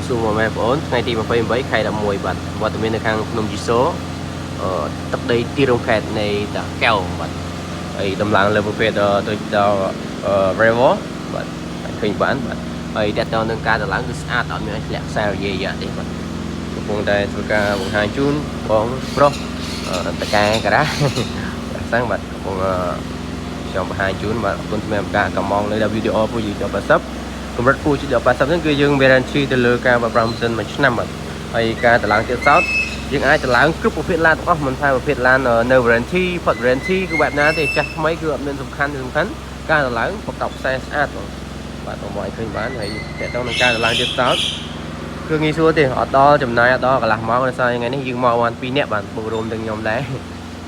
សួរមកម៉ែបងប្អូនថ្ងៃទី28ខែ11បាទវត្តមាននៅខាងភ្នំជីសូទឹកដីទីរួមខេត្តនៃតាកែវបាទហើយដំឡើងលើប្រភេទទៅដល់ Revo បាទឃើញបានបាទហើយតើតើនឹងការដំឡើងគឺស្អាតអត់មានធ្លាក់ខ្សែរយាយទេបាទកំពុងតែធ្វើការបង្ហាញជូនបងប្រុសតកែការ៉ាសាំងបាទកំពុងខ្ញុំបង្ហាញជូនបាទអរគុណសម្រាប់ការកម្មងនៅដល់វីដេអូពូជីដល់80កម្រិតពូជីដល់80ហ្នឹងគឺយើង guarantee ទៅលើការប្រើប្រាស់ម៉ាស៊ីនមួយឆ្នាំបាទហើយការតម្លើងទៀតសោតយើងអាចតម្លើងគ្រប់ប្រភេទឡានទាំងអស់មិនថាប្រភេទឡាននៅ warranty ផុត warranty គឺបែបណាទេចាស់ថ្មីគឺអត់មានសំខាន់ការតម្លើងប្រកបខ្សែស្អាតបាទបងប្អូនឃើញបានហើយតើតើនឹងការតម្លើងទៀតសោតគឺងាយស្រួលទេអត់ដល់ចំណាយអត់ដល់កន្លះម៉ោងដោយសារថ្ងៃនេះយើងមកបាន2នាក់បាទបូករួមទាំងខ្ញុំដែរ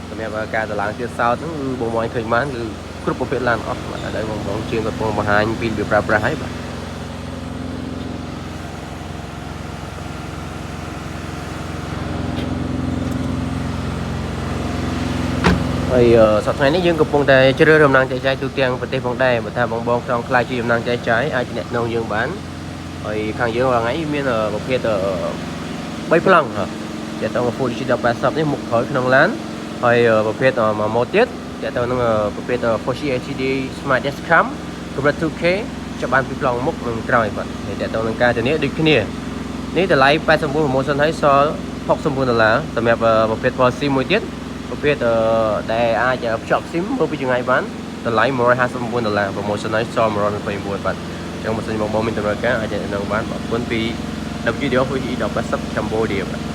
សម្រាប់ការតម្លើងទៀតសោតហ្នឹងគឺបងប្អូនឃើញបានគឺគ្រប់ប្រភេទឡានអស់បាទឥឡូវបងប្អូនជាងកំពុងបង្ហាញពីរបៀបប្រើប្រាស់ហើយបាទហើយសប្តាហ៍នេះយើងកំពុងតែជ្រើសរើសដំណឹងចែកចាយទូទាំងប្រទេសផងដែរបើថាបងចង់ខ្លាចជាដំណឹងចែកចាយអាចតំណងយើងបានហើយខាងយើងរាល់ថ្ងៃមានប្រភេទ3ប្លង់តែតើ Full Digital 80នេះមុខក្រោយក្នុងឡានហើយប្រភេទមួយម៉ូតទៀតតែតើនឹងប្រភេទ 4G HD Smart Dashcam កម្រិត 2K ចាប់បាន2ប្លង់មុខនិងក្រោយបាទហើយតែតើនឹងការធានាដូចគ្នានេះតម្លៃ89 promotion ហើយសល់$69សម្រាប់ប្រភេទ Policy មួយទៀតប្រភេទដែលអាចភ្ជាប់ SIM មើលពីចម្ងាយបានតម្លៃ$159 promotion ហើយសល់129បាទអញ្ចឹងបើសិនបងប្អូនមានតម្រូវការអាចនៅបានអរគុណពី WDO 4G 1080 Cambodia បាទ